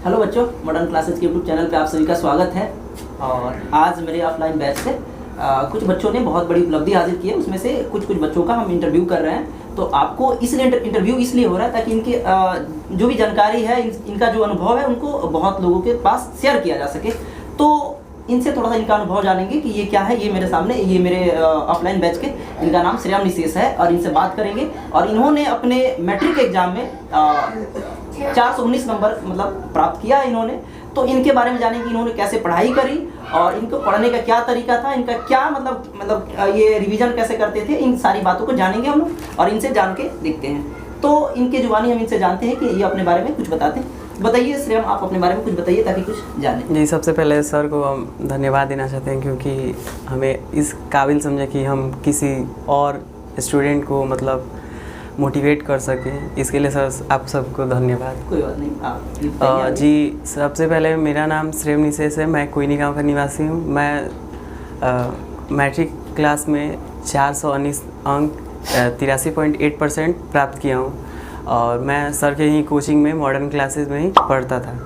Hello बच्चों, modern classes के YouTube channel पे आप सभी का स्वागत है। और आज मेरे ऑफलाइन बैच से कुछ बच्चों ने बहुत बड़ी उपलब्धि हासिल की है। उसमें से कुछ बच्चों का हम इंटरव्यू कर रहे हैं। तो आपको इसलिए इंटरव्यू इसलिए हो रहा है ताकि इनकी जो भी जानकारी है, इनका जो अनुभव है, उनको बहुत लोगों के पास शेयर किया जा सके। तो इनसे थोड़ा सा इनका अनुभव जानेंगे कि ये क्या है। ये मेरे सामने, ये मेरे ऑफलाइन बैच के, इनका नाम श्रेयम निशेष है और इनसे बात करेंगे। और इन्होंने अपने मैट्रिक एग्जाम में 419 नंबर मतलब प्राप्त किया इन्होंने। तो इनके बारे में जानेंगे, इन्होंने कैसे पढ़ाई करी और इनको पढ़ने का क्या तरीका था, इनका क्या मतलब ये रिवीजन कैसे करते थे। इन सारी बातों को जानेंगे हम लोग और इनसे जान के देखते हैं। तो इनके जुबानी हम इनसे जानते हैं कि ये अपने बारे में कुछ बताते हैं। बताइए श्रेयम, आप अपने बारे में कुछ बताइए ताकि कुछ जाने। जी, सबसे पहले सर को हम धन्यवाद देना चाहते हैं क्योंकि हमें इस काबिल समझे कि हम किसी और स्टूडेंट को मतलब मोटिवेट कर सकें। इसके लिए सर आप सबको धन्यवाद। कोई बात नहीं, आप जी, सबसे पहले मेरा नाम श्रेयम निशेष है। मैं कोयनी गांव का निवासी हूँ। मैं मैट्रिक क्लास में 419 अंक 83.8% प्राप्त किया हूँ और मैं सर के ही कोचिंग में मॉडर्न क्लासेस में ही पढ़ता था।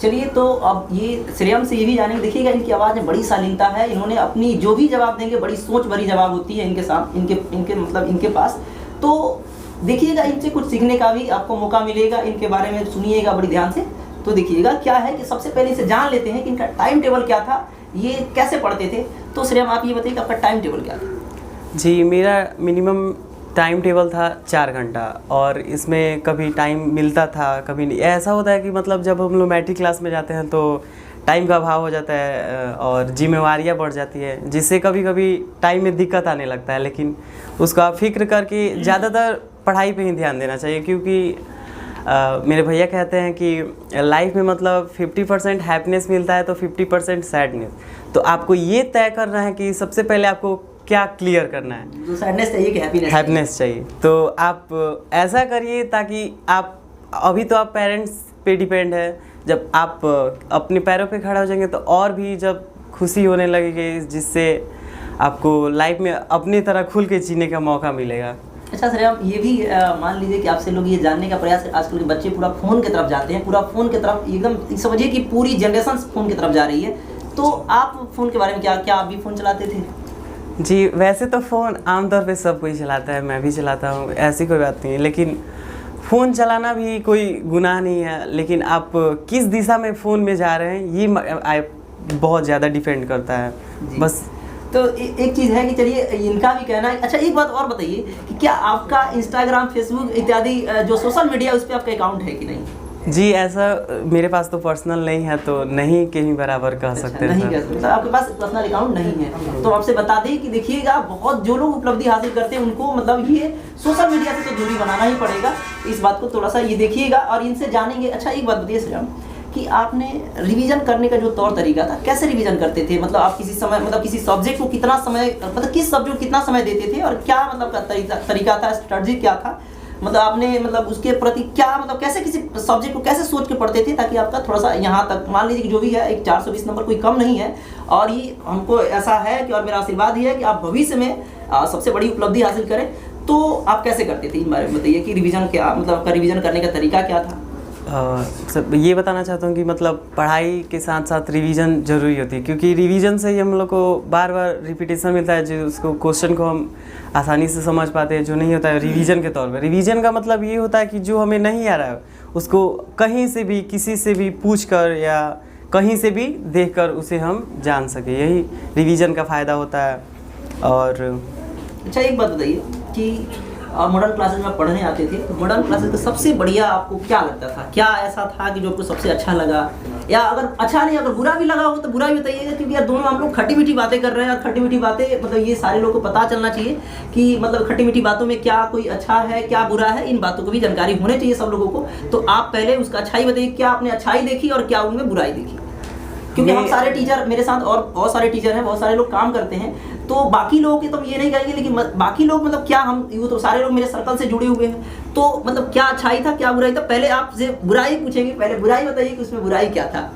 चलिए, तो अब ये श्रेयम से ये भी जानेंगे। देखिएगा, इनकी आवाज़ में बड़ी शालीनता है। इन्होंने अपनी जो भी जवाब देंगे बड़ी सोच भरी जवाब होती है इनके साथ, इनके पास। तो देखिएगा, इनसे कुछ सीखने का भी आपको मौका मिलेगा। इनके बारे में सुनिएगा बड़ी ध्यान से। तो देखिएगा क्या है कि सबसे पहले इसे जान लेते हैं कि इनका टाइम टेबल क्या था, ये कैसे पढ़ते थे। तो श्रेयम, आप ये बताइए कि आपका टाइम टेबल क्या था। जी, मेरा मिनिमम टाइम टेबल था 4 घंटा और इसमें कभी टाइम मिलता था, कभी नहीं। ऐसा होता है कि मतलब जब हम लोग मैट्रिक क्लास में जाते हैं तो टाइम का अभाव हो जाता है और जिम्मेवारियाँ बढ़ जाती है, जिससे कभी कभी टाइम में दिक्कत आने लगता है। लेकिन उसका फिक्र करके ज़्यादातर पढ़ाई पे ही ध्यान देना चाहिए क्योंकि मेरे भैया कहते हैं कि लाइफ में मतलब 50% हैप्पीनेस मिलता है तो 50% सैडनेस। तो आपको ये तय करना है कि सबसे पहले आपको क्या क्लियर करना है। तो सैडनेस चाहिए कि हैप्पीनेस चाहिए। तो आप ऐसा करिए ताकि आप, अभी तो आप पेरेंट्स पे डिपेंड है, जब आप अपने पैरों पे खड़ा हो जाएंगे तो और भी जब खुशी होने लगेगी, जिससे आपको लाइफ में अपनी तरह खुल के जीने का मौका मिलेगा। अच्छा श्रेयम, ये भी मान लीजिए कि आपसे लोग ये जानने का प्रयास, आजकल के बच्चे पूरा फ़ोन की तरफ जाते हैं, पूरा फ़ोन की तरफ एकदम समझिए कि पूरी जनरेशन फ़ोन की तरफ जा रही है। तो आप फ़ोन के बारे में क्या आप भी फ़ोन चलाते थे। जी, वैसे तो फ़ोन आमतौर पे सब कोई चलाता है, मैं भी चलाता हूँ, ऐसी कोई बात नहीं है। लेकिन फ़ोन चलाना भी कोई गुनाह नहीं है, लेकिन आप किस दिशा में फ़ोन में जा रहे हैं ये बहुत ज़्यादा डिपेंड करता है बस। तो एक चीज़ है कि चलिए, इनका भी कहना है। अच्छा, एक बात और बताइए कि क्या आपका इंस्टाग्राम, फेसबुक इत्यादि जो सोशल मीडिया, उस पर आपका अकाउंट है कि नहीं। जी, ऐसा मेरे पास तो पर्सनल नहीं है, तो नहीं के ही बराबर कह सकते हैं। नहीं कह सकते, आपके पास पर्सनल अकाउंट नहीं है। तो आपसे बता दें कि देखिएगा, बहुत जो लोग उपलब्धि हासिल करते हैं उनको मतलब ये सोशल मीडिया से तो दूरी बनाना ही पड़ेगा। इस बात को थोड़ा सा ये देखिएगा और इनसे जानेंगे। अच्छा, एक बात बताइए श्रेयम कि आपने रिवीजन करने का जो तौर तरीका था, कैसे रिवीजन करते थे। मतलब आप किसी समय, मतलब किसी सब्जेक्ट को कितना समय, मतलब किस सब्जेक्ट को कितना समय देते थे और क्या मतलब का तरीका था, स्ट्रेटजी क्या था। मतलब आपने मतलब उसके प्रति क्या, मतलब कैसे किसी सब्जेक्ट को कैसे सोच के पढ़ते थे ताकि आपका थोड़ा सा यहाँ तक, मान लीजिए कि जो भी है, एक 420 नंबर कोई कम नहीं है। और ये हमको ऐसा है कि, और मेरा आशीर्वाद ही है कि आप भविष्य में सबसे बड़ी उपलब्धि हासिल करें। तो आप कैसे करते थे, इन बारे में बताइए कि रिवीजन क्या, मतलब आपका रिवीजन करने का तरीका क्या था। सब ये बताना चाहता हूँ कि मतलब पढ़ाई के साथ साथ रिवीजन ज़रूरी होती है क्योंकि रिवीजन से ही हम लोग को बार बार रिपीटेशन मिलता है, जो उसको क्वेश्चन को हम आसानी से समझ पाते हैं। जो नहीं होता है रिवीजन के तौर पर, रिवीजन का मतलब ये होता है कि जो हमें नहीं आ रहा है उसको कहीं से भी, किसी से भी पूछ कर या कहीं से भी देख कर उसे हम जान सकें, यही रिवीजन का फ़ायदा होता है। और अच्छा, एक बात बताइए कि मॉडर्न क्लासेस में पढ़ने आते थे, तो मॉडर्न क्लासेस का सबसे बढ़िया आपको क्या लगता था। क्या ऐसा था कि जो आपको सबसे अच्छा लगा, या अगर अच्छा नहीं, अगर बुरा भी लगा हो तो बुरा भी बताइएगा। क्योंकि यार, दोनों हम लोग खट्टी मीठी बातें कर रहे हैं और खट्टी मीठी बातें मतलब ये सारे लोगों को पता चलना चाहिए कि मतलब खट्टी मीठी बातों में क्या कोई अच्छा है, क्या बुरा है। इन बातों को भी जानकारी होनी चाहिए सब लोगों को। तो आप पहले उसका अच्छाई बताइए, क्या आपने अच्छाई देखी और क्या उनमें बुराई देखी। क्योंकि हम सारे टीचर, मेरे साथ और बहुत सारे टीचर हैं, बहुत सारे लोग काम करते हैं, तो बाकी लोगों की तो ये नहीं करेंगे, लेकिन बाकी लोग मतलब क्या, हम यूँ तो सारे लोग मेरे सर्कल से जुड़े हुए हैं। तो मतलब क्या अच्छाई था, क्या बुराई था। पहले आपसे बुराई पूछेंगे, पहले बुराई बताइए कि उसमें बुराई क्या था।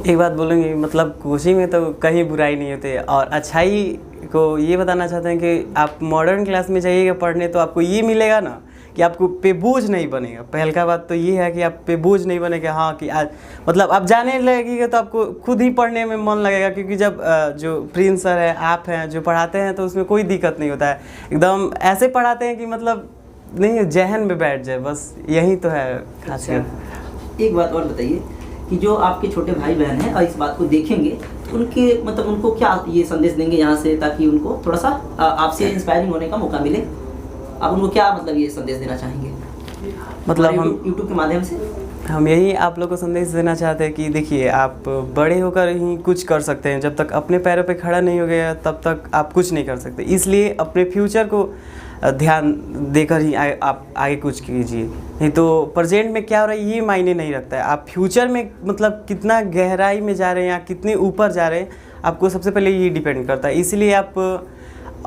एक बात बोलेंगे, मतलब कोचिंग में तो कहीं बुराई नहीं होती। और अच्छाई को ये बताना चाहते हैं कि आप मॉडर्न क्लास में जाइएगा पढ़ने तो आपको ये मिलेगा ना कि आपको पे बोझ नहीं बनेगा। पहला बात तो ये है कि आप पे बोझ नहीं बनेगा। हाँ कि आज मतलब आप जाने लगेंगे तो आपको खुद ही पढ़ने में मन लगेगा, क्योंकि जब जो प्रिंस सर है, आप हैं जो पढ़ाते हैं, तो उसमें कोई दिक्कत नहीं होता है। एकदम ऐसे पढ़ाते हैं कि मतलब नहीं जहन में बैठ जाए, बस यही तो है खासियत। एक बात और बताइए कि जो आपके छोटे भाई बहन हैं और इस बात को देखेंगे तो उनके मतलब उनको क्या ये संदेश देंगे यहाँ से, ताकि उनको थोड़ा सा आपसे इंस्पायरिंग होने का मौका मिले? आप उनको क्या मतलब ये संदेश देना चाहेंगे मतलब हम यूट्यूब के माध्यम से? हम यही आप लोग को संदेश देना चाहते हैं कि देखिए, आप बड़े होकर ही कुछ कर सकते हैं। जब तक अपने पैरों पे खड़ा नहीं हो गया तब तक आप कुछ नहीं कर सकते। इसलिए अपने फ्यूचर को ध्यान देकर ही आप आगे कुछ कीजिए, नहीं तो प्रेजेंट में क्या हो रहा है ये मायने नहीं रखता है। आप फ्यूचर में मतलब कितना गहराई में जा रहे हैं या कितने ऊपर जा रहे हैं, आपको सबसे पहले ये डिपेंड करता है। इसलिए आप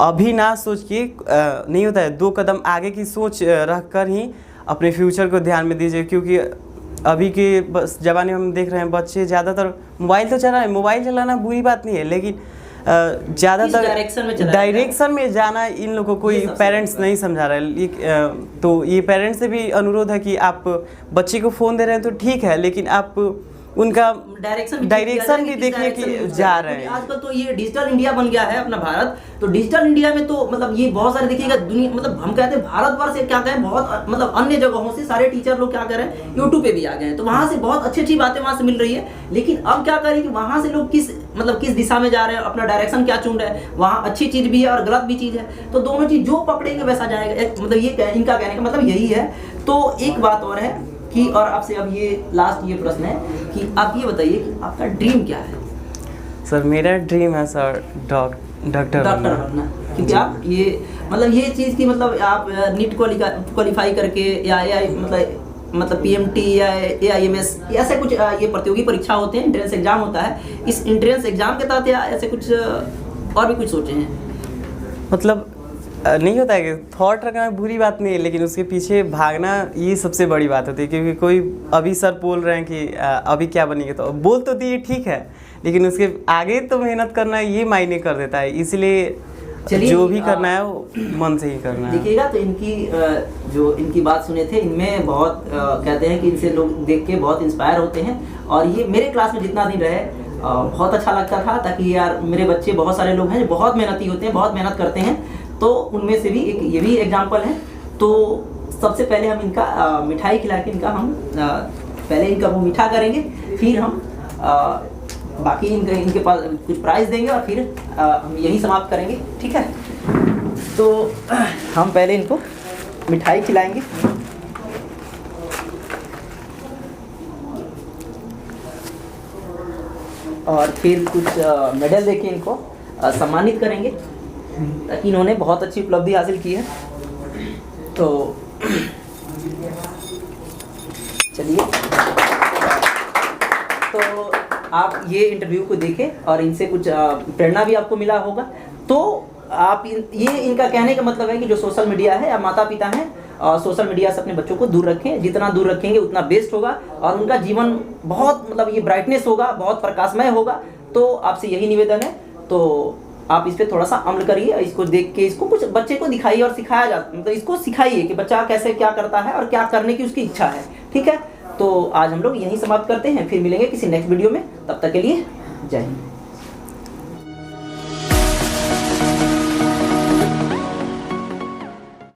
अभी ना सोच के नहीं होता है, 2 कदम आगे की सोच रख कर ही अपने फ्यूचर को ध्यान में दीजिए। क्योंकि अभी के ज़माने में हम देख रहे हैं बच्चे ज़्यादातर मोबाइल तो चला रहे हैं। मोबाइल चलाना बुरी बात नहीं है, लेकिन ज़्यादातर डायरेक्शन में जाना इन लोगों को कोई पेरेंट्स नहीं समझा रहा है। तो ये पेरेंट्स से भी अनुरोध है कि आप बच्चे को फ़ोन दे रहे हैं तो ठीक है, लेकिन आप उनका डायरेक्शन भी देखिए कि जा रहे हैं। आजकल तो ये डिजिटल इंडिया बन गया है अपना भारत, तो डिजिटल इंडिया में तो मतलब ये बहुत सारे देखिएगा दुनिया, मतलब हम कहते हैं भारतवर्ष से क्या कहें, बहुत मतलब अन्य जगहों से सारे टीचर लोग क्या कर रहे हैं, यूट्यूब पे भी आ गए हैं। तो वहाँ से बहुत अच्छी अच्छी बातें वहाँ से मिल रही है। लेकिन अब क्या करें कि वहाँ से लोग किस दिशा में जा रहे हैं, अपना डायरेक्शन क्या चुन रहे हैं। वहाँ अच्छी चीज़ भी है और गलत भी चीज़ है, तो दोनों चीज़ जो पकड़ेंगे वैसा जाएगा। मतलब ये इनका कहने का मतलब यही है। तो एक बात और है कि, और आपसे अब ये लास्ट ये प्रश्न है कि आप ये बताइए कि आपका ड्रीम क्या है? सर मेरा ड्रीम है सर डॉक्टर बनना। क्योंकि आप ये मतलब ये चीज़ की मतलब आप नीट क्वालिफाई करके या मतलब PMT या AIMS ऐसे कुछ ये प्रतियोगी परीक्षा होते हैं, एंट्रेंस एग्जाम होता है। इस एंट्रेंस एग्जाम के तहत या ऐसे कुछ और भी कुछ सोचे हैं? मतलब नहीं होता है कि थॉट रखना बुरी बात नहीं है, लेकिन उसके पीछे भागना ये सबसे बड़ी बात होती है। क्योंकि कोई अभी सर बोल रहे हैं कि अभी क्या बनेंगे, तो बोल तो दिए ठीक है, लेकिन उसके आगे तो मेहनत करना ये मायने कर देता है। इसलिए जो भी करना है वो मन से ही करना है। देखिएगा तो जो इनकी बात सुने थे, इनमें बहुत कहते हैं कि इनसे लोग देख के बहुत इंस्पायर होते हैं। और ये मेरे क्लास में जितना दिन रहे बहुत अच्छा लगता था, ताकि यार मेरे बच्चे बहुत सारे लोग हैं जो बहुत मेहनती होते हैं, बहुत मेहनत करते हैं। तो उनमें से भी एक ये भी एग्जाम्पल है। तो सबसे पहले हम इनका मिठाई खिला के हम पहले इनका वो मीठा करेंगे, फिर हम बाकी इनके पास कुछ प्राइज़ देंगे और फिर हम यही समाप्त करेंगे, ठीक है? तो हम पहले इनको मिठाई खिलाएंगे। और फिर कुछ मेडल देके इनको सम्मानित करेंगे, ताकि इन्होंने बहुत अच्छी उपलब्धि हासिल की है। तो चलिए, तो आप ये इंटरव्यू को देखें और इनसे कुछ प्रेरणा भी आपको मिला होगा। तो आप ये इनका कहने का मतलब है कि जो सोशल मीडिया है या माता पिता हैं, सोशल मीडिया से अपने बच्चों को दूर रखें। जितना दूर रखेंगे उतना बेस्ट होगा और उनका जीवन बहुत मतलब ये ब्राइटनेस होगा, बहुत प्रकाशमय होगा। तो आपसे यही निवेदन है। तो आप इस पर थोड़ा सा अमल करिए, इसको देख के इसको कुछ बच्चे को दिखाइए और सिखाया जाता, मतलब इसको सिखाइए कि बच्चा कैसे क्या करता है और क्या करने की उसकी इच्छा है, ठीक है? तो आज हम लोग यहीं समाप्त करते हैं, फिर मिलेंगे किसी नेक्स्ट वीडियो में। तब तक के लिए जय हिंद।